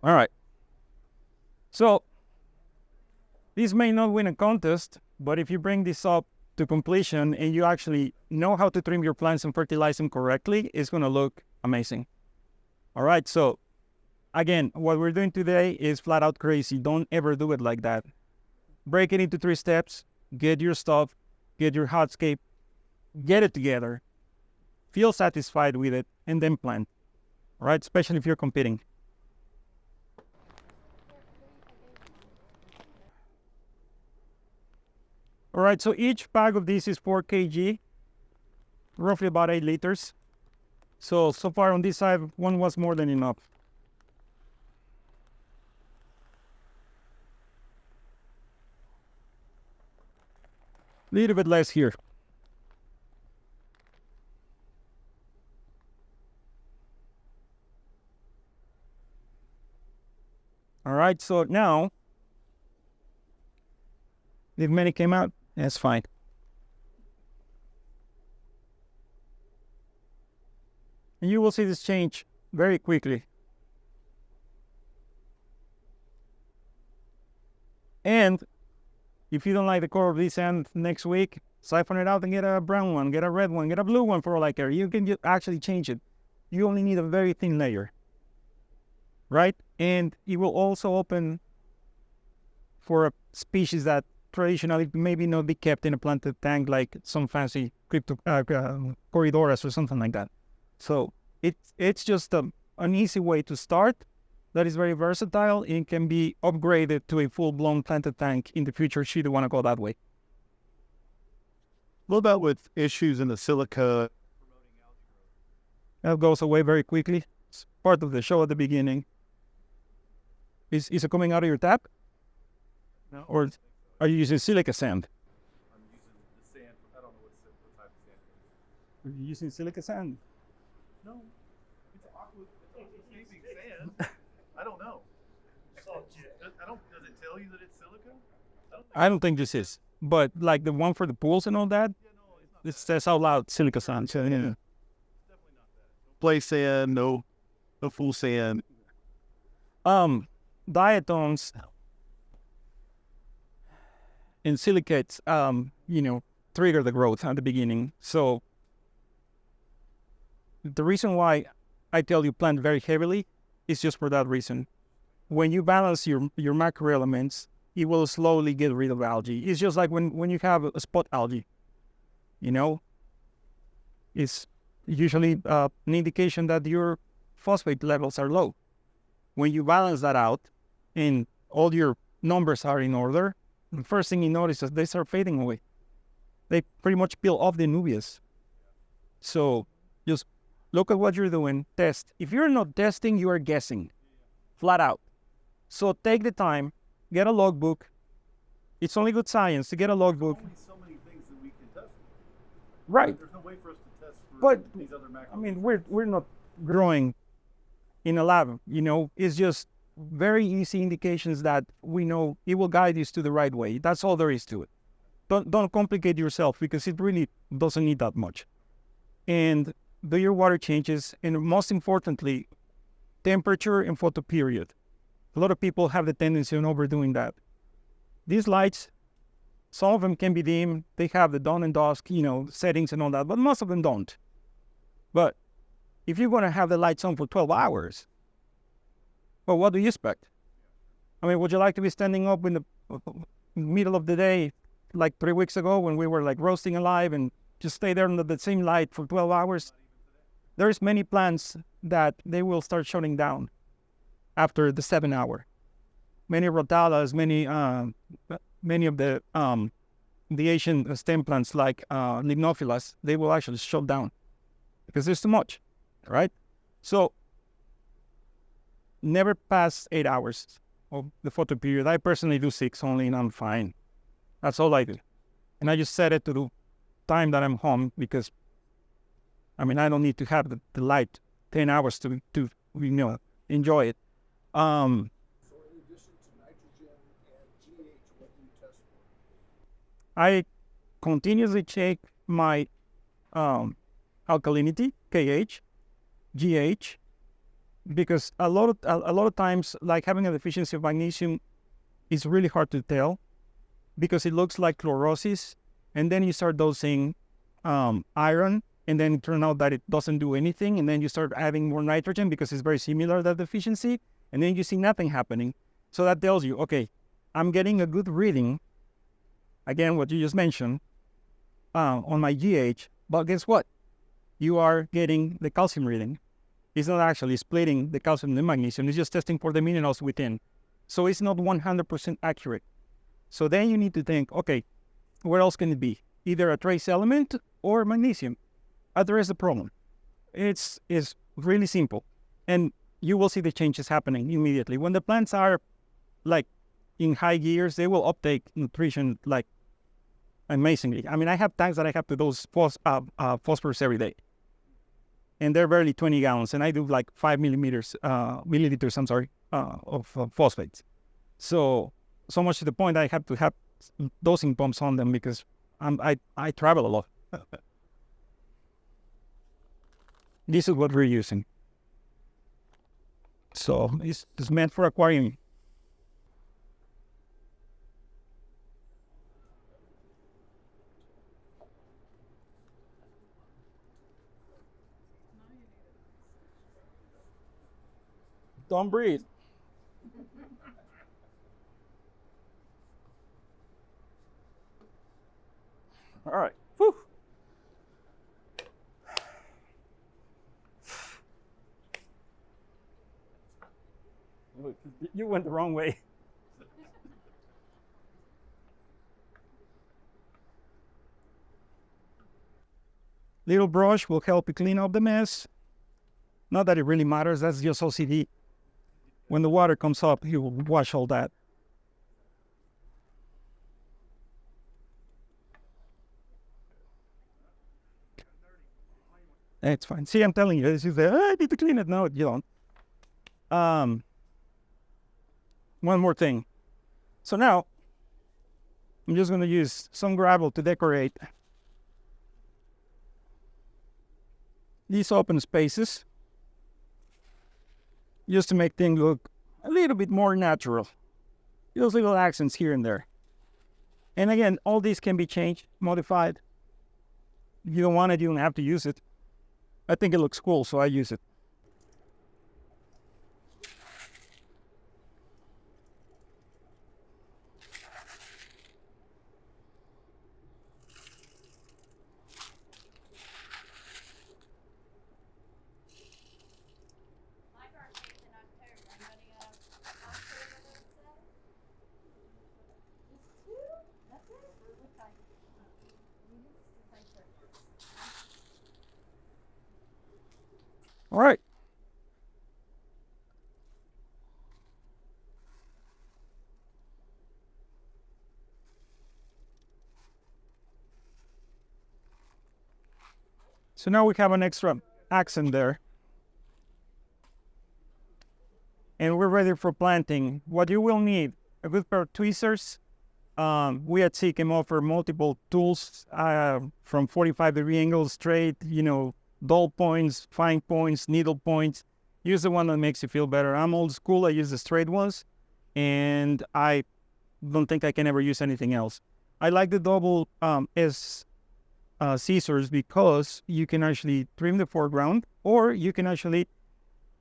All right. So this may not win a contest, but if you bring this up to completion and you actually know how to trim your plants and fertilize them correctly, it's gonna look amazing. All right, so again, what we're doing today is flat out crazy. Don't ever do it like that. Break it into 3 steps. Get your stuff, get your hardscape, get it together, feel satisfied with it, and then plant. All right, especially if you're competing. All right, so each bag of this is 4 kg, roughly about 8 liters. So far on this side, one was more than enough. Little bit less here. All right, so now, if many came out, that's fine. And you will see this change very quickly. And if you don't like the color of this end next week, siphon it out and get a brown one, get a red one, get a blue one for all I care. You can actually change it. You only need a very thin layer, right? And it will also open for a species that traditionally maybe not be kept in a planted tank like some fancy crypto corridoras or something like that. So it's just an easy way to start that is very versatile and can be upgraded to a full-blown planted tank in the future should you want to go that way. What about with issues in the silica? That goes away very quickly. It's part of the show at the beginning. Is it coming out of your tap? No. Or are you using silica sand? I'm using the sand. I don't know what type of sand it is. Are you using silica sand? No, it's aquascaping sand. I don't know. Does it tell you that it's silica? I don't think this is. But like the one for the pools and all that, it says out loud silica sand. So, yeah. Definitely not that. No play sand, no full sand. Diatoms and silicates, trigger the growth at the beginning. So the reason why I tell you plant very heavily is just for that reason. When you balance your macro elements, it will slowly get rid of algae. It's just like when you have a spot algae, it's usually an indication that your phosphate levels are low. When you balance that out and all your numbers are in order, the first thing you notice is they start fading away. They pretty much peel off the nubias. So just look at what you're doing, test. If you're not testing, you are guessing, flat out. So take the time, get a logbook. It's only good science to get a logbook. There's only so many things that we can test. Right. There's no way for us to test for But, these other macros. I mean, we're not growing in a lab, It's just very easy indications that we know it will guide us to the right way. That's all there is to it. Don't complicate yourself because it really doesn't need that much. And do your water changes, and most importantly, temperature and photo period. A lot of people have the tendency of overdoing that. These lights, some of them can be dim. They have the dawn and dusk, settings and all that, but most of them don't. But if you're going to have the lights on for 12 hours, well, what do you expect? I mean, would you like to be standing up in the middle of the day, like 3 weeks ago when we were like roasting alive and just stay there under the same light for 12 hours? There's many plants that they will start shutting down after the 7 hour. Many rotalas, many of the Asian stem plants like Lignophilas, they will actually shut down because there's too much, right? So never pass 8 hours of the photo period. I personally do 6 only and I'm fine. That's all I do. And I just set it to the time that I'm home because, I don't need to have the light 10 hours to enjoy it. So in addition to nitrogen and GH, what do you test for? I continuously check my alkalinity, KH, GH, because a lot of times, like having a deficiency of magnesium is really hard to tell because it looks like chlorosis, and then you start dosing iron, and then it turns out that it doesn't do anything, and then you start adding more nitrogen because it's very similar to that deficiency, and then you see nothing happening. So that tells you, okay, I'm getting a good reading, again, what you just mentioned, on my GH, but guess what? You are getting the calcium reading. It's not actually splitting the calcium and the magnesium, it's just testing for the minerals within. So it's not 100% accurate. So then you need to think, okay, where else can it be? Either a trace element or magnesium. Address the problem. It's really simple. And you will see the changes happening immediately. When the plants are like in high gears, they will uptake nutrition like amazingly. I have tanks that I have to dose phosphorus every day. And they're barely 20 gallons. And I do like 5 milliliters of phosphates. So much to the point I have to have dosing pumps on them because I travel a lot. This is what we're using. So it's meant for aquarium. Don't breathe. All right. Whew. You went the wrong way. Little brush will help you clean up the mess. Not that it really matters, that's just OCD. When the water comes up, you will wash all that. It's fine. See, I'm telling you, this is I need to clean it. No, you don't. One more thing. So now, I'm just going to use some gravel to decorate these open spaces, just to make things look a little bit more natural. Those little accents here and there. And again, all these can be changed, modified. If you don't want it, you don't have to use it. I think it looks cool, so I use it. All right. So now we have an extra accent there. And we're ready for planting. What you will need, a good pair of tweezers. We at SyncID can offer multiple tools from 45-degree angles, straight, dull points, fine points, needle points. Use the one that makes you feel better. I'm old school. I use the straight ones, and I don't think I can ever use anything else. I like the double S scissors because you can actually trim the foreground, or you can actually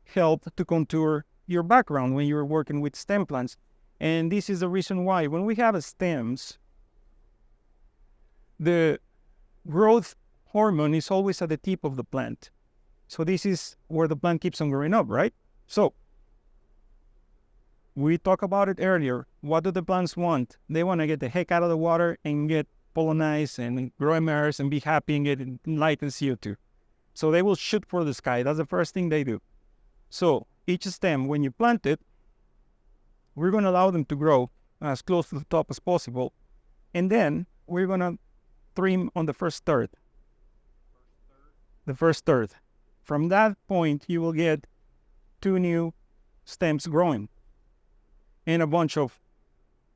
help to contour your background when you're working with stem plants. And this is the reason why when we have stems, the growth hormone is always at the tip of the plant. So this is where the plant keeps on growing up, right? So we talked about it earlier. What do the plants want? They want to get the heck out of the water and get pollinized and grow emerge and be happy and get light and CO2. So they will shoot for the sky. That's the first thing they do. So each stem, when you plant it, we're going to allow them to grow as close to the top as possible. And then we're going to trim on the first third. The first third. From that point, you will get 2 new stems growing and a bunch of,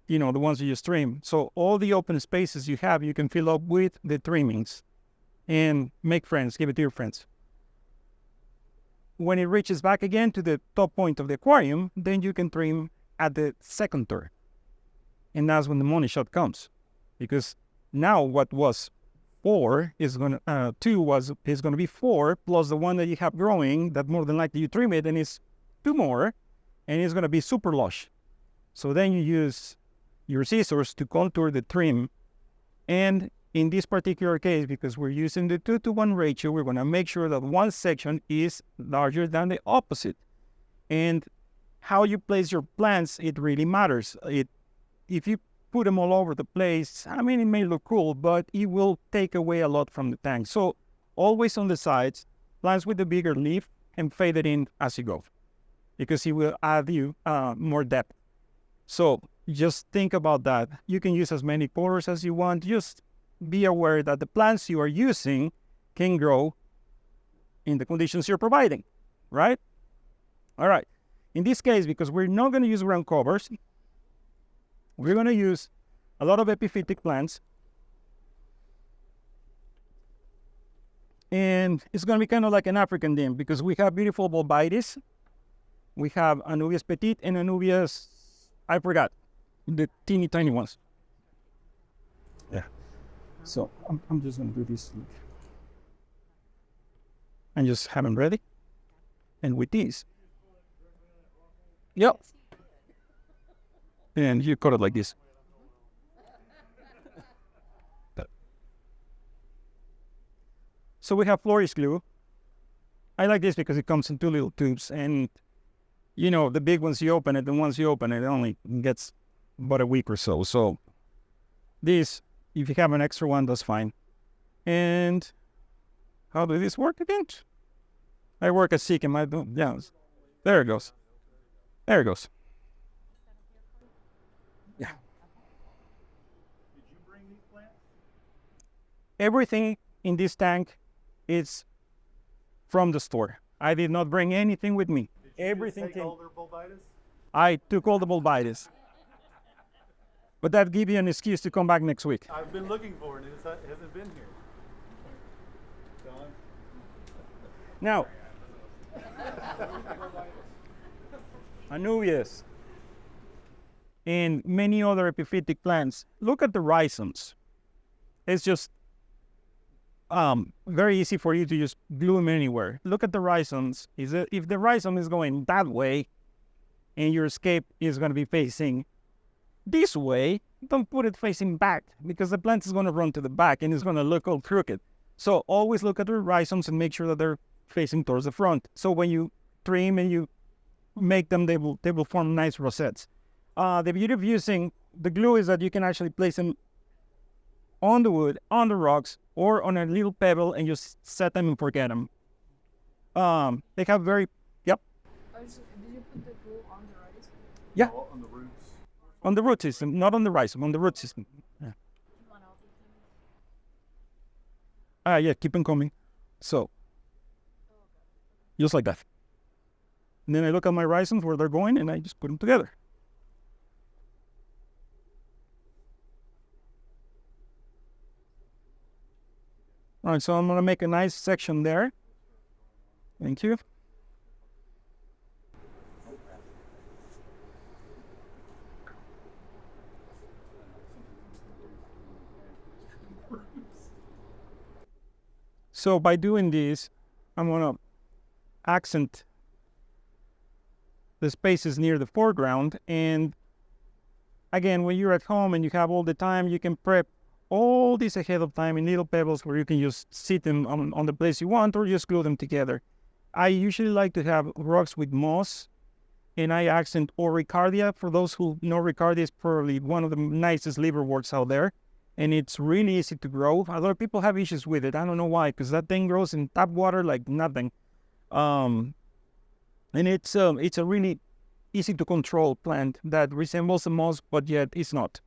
the ones you just trim. So all the open spaces you have, you can fill up with the trimmings and make friends, give it to your friends. When it reaches back again to the top point of the aquarium, then you can trim at the second third. And that's when the money shot comes. Because now what was 4 is going to, 2 is going to be 4 plus the one that you have growing, that more than likely you trim it and it's 2 more, and it's going to be super lush. So then you use your scissors to contour the trim. And in this particular case, because we're using the 2-to-1 ratio, we're going to make sure that one section is larger than the opposite. And how you place your plants, it really matters. If you put them all over the place, it may look cool, but it will take away a lot from the tank. So always on the sides, plants with the bigger leaf, and fade it in as you go, because it will add you more depth. So just think about that. You can use as many colors as you want. Just be aware that the plants you are using can grow in the conditions you're providing, right? All right. In this case, because we're not going to use ground covers, we're going to use a lot of epiphytic plants. And it's going to be kind of like an African dim, because we have beautiful Bolbitis. We have Anubias Petit and Anubias, I forgot, the teeny tiny ones. Yeah. So I'm just going to do this. And just have them ready. And with these. Yep. And you cut it like this. So we have flourish glue. I like this because it comes in 2 little tubes, and you know, the big ones you open it, and once you open it, it only gets about a week or so. So this, if you have an extra one, that's fine. And how does this work again? I work at Seeking. Yeah, there it goes. There it goes. Yeah. Did you bring these plants? Everything in this tank is from the store. I did not bring anything with me. Did you Everything just take came. all their bulbitis? I took all the bulbitis. But that gives you an excuse to come back next week. I've been looking for it and it hasn't been here. Don? Now, Anubias and many other epiphytic plants, look at the rhizomes. It's just very easy for you to just glue them anywhere. Look at the rhizomes. If the rhizome is going that way and your scape is going to be facing this way, don't put it facing back because the plant is going to run to the back and it's going to look all crooked. So always look at the rhizomes and make sure that they're facing towards the front. So when you trim and you make them, they will form nice rosettes. The beauty of using the glue is that you can actually place them on the wood, on the rocks, or on a little pebble and just set them and forget them. They have very, yep. Did you put the glue on the rice? Yeah. Oh, on the roots. On the root system, not on the rhizome, on the root system. Yeah. Yeah, keep them coming. So, just like that. And then I look at my rhizomes where they're going and I just put them together. All right, so I'm going to make a nice section there. Thank you. So by doing this, I'm going to accent the spaces near the foreground. And again, when you're at home and you have all the time, you can prep all this ahead of time in little pebbles where you can just sit them on the place you want or just glue them together. I usually like to have rocks with moss, and I accent or Ricardia. For those who know, Ricardia is probably one of the nicest liverworts out there, and it's really easy to grow. A lot of people have issues with it. I don't know why, because that thing grows in tap water like nothing. And it's a really easy to control plant that resembles a moss, but yet it's not.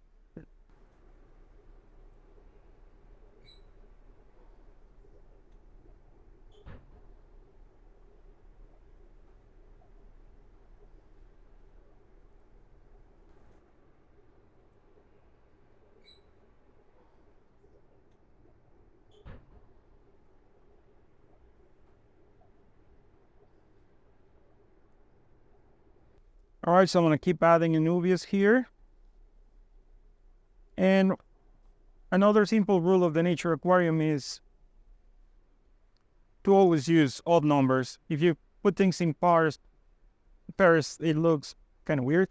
All right, so I'm going to keep adding anubias here. And another simple rule of the nature aquarium is to always use odd numbers. If you put things in pairs, it looks kind of weird.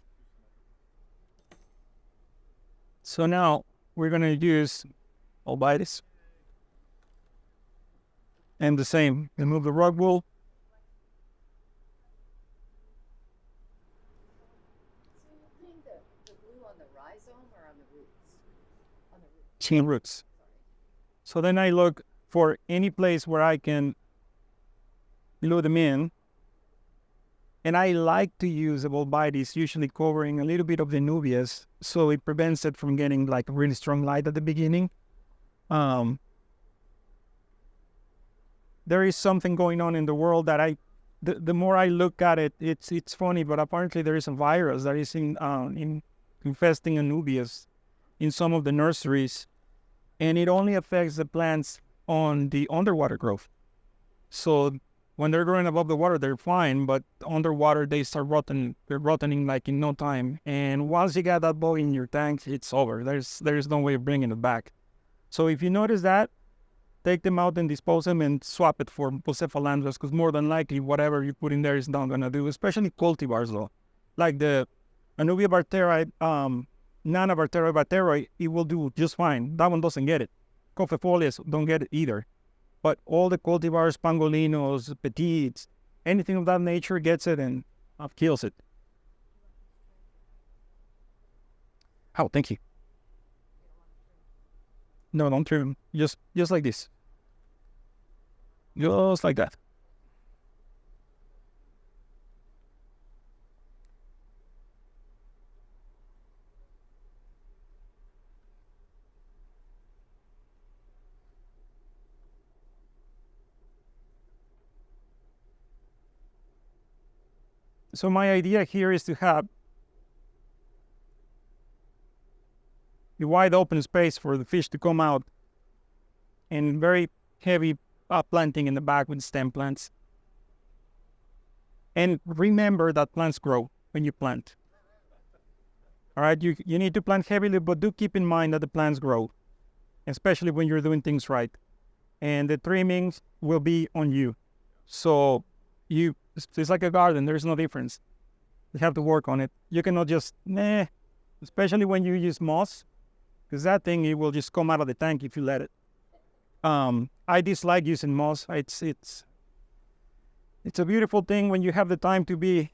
So now we're going to use albitis. And the same, remove the rock wool. Chain roots. So then I look for any place where I can glue them in. And I like to use a bulbitis, usually covering a little bit of the nubias, so it prevents it from getting like really strong light at the beginning. There is something going on in the world that the more I look at it, it's funny, but apparently there is a virus that is infesting anubias in some of the nurseries, and it only affects the plants on the underwater growth. So when they're growing above the water, they're fine, but underwater they start rotting. They're rotting like in no time. And once you got that bug in your tank, it's over. There's no way of bringing it back. So if you notice that, take them out and dispose them and swap it for Bucephalandras, because more than likely whatever you put in there is not going to do, especially cultivars though. Like the Anubia barteri, Nana barteri, it will do just fine. That one doesn't get it. Coffefolias don't get it either. but all the cultivars, pangolinos, petites, anything of that nature gets it and kills it. Oh, thank you. No, don't trim. Just like this. Just like that. So my idea here is to have a wide open space for the fish to come out and very heavy planting in the back with stem plants. And remember that plants grow when you plant. All right, you need to plant heavily, but do keep in mind that the plants grow, especially when you're doing things right. And the trimmings will be on you. So it's like a garden, there's no difference. You have to work on it. You cannot just, especially when you use moss, because that thing, it will just come out of the tank if you let it. I dislike using moss. It's a beautiful thing when you have the time to be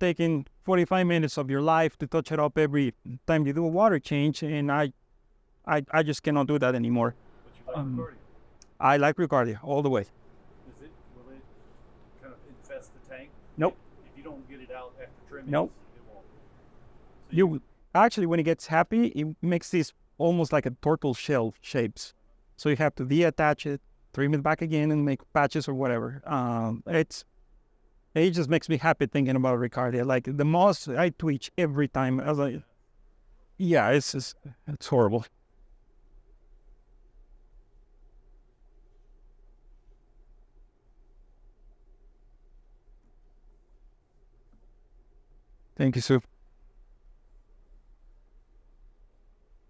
taking 45 minutes of your life to touch it up every time you do a water change, and I just cannot do that anymore. But you like Aquarium? I like Ricardia all the way. Will it kind of infest the tank? Nope. If you don't get it out after trimming, Nope. it won't. So You actually, when it gets happy, it makes this almost like a turtle shell shapes. So you have to deattach it, trim it back again, and make patches or whatever. It just makes me happy thinking about Ricardia. Like the moss, I twitch every time. I was like, yeah, it's horrible. Thank you, Sue.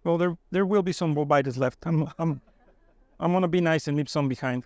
Well, there will be some bobites left. I'm gonna be nice and leave some behind.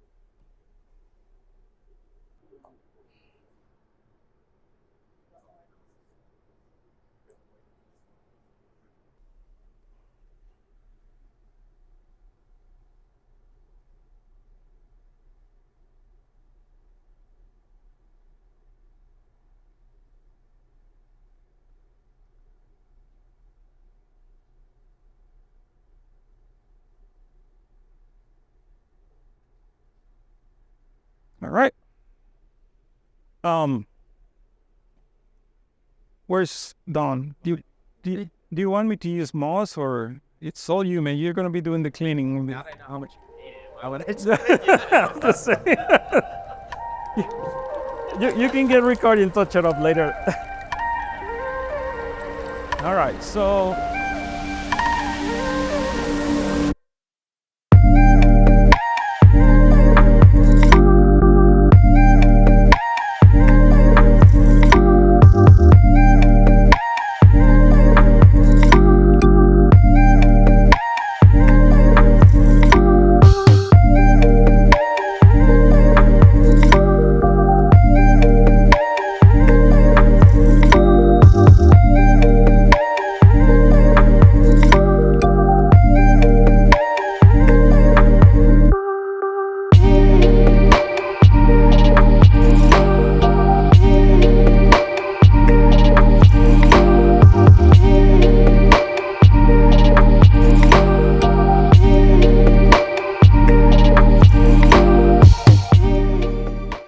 All right. Where's Don? Do you want me to use moss, or it's all you, man? You're gonna be doing the cleaning. How much? It's just saying. You can get Ricardo and touch it up later. All right, so